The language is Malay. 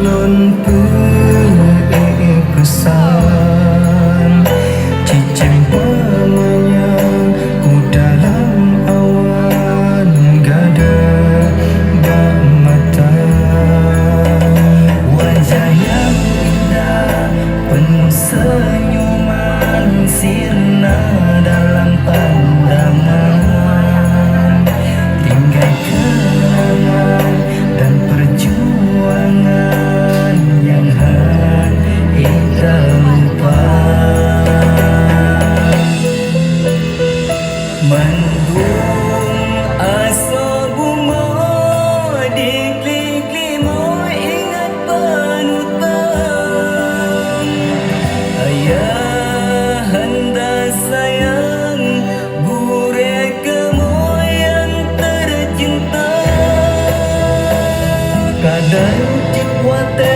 lon pesan cicing pamanya ku dalam awan gada bak mata wajah yang indah penuh senyuman sirna dalam pandangan tinggal kenangan dan perjuangan yang kita lupa. Mendung asa bunga diklik-limo ingat panutan ayah handa sayang gurih kamu yang tercinta kadang cipwate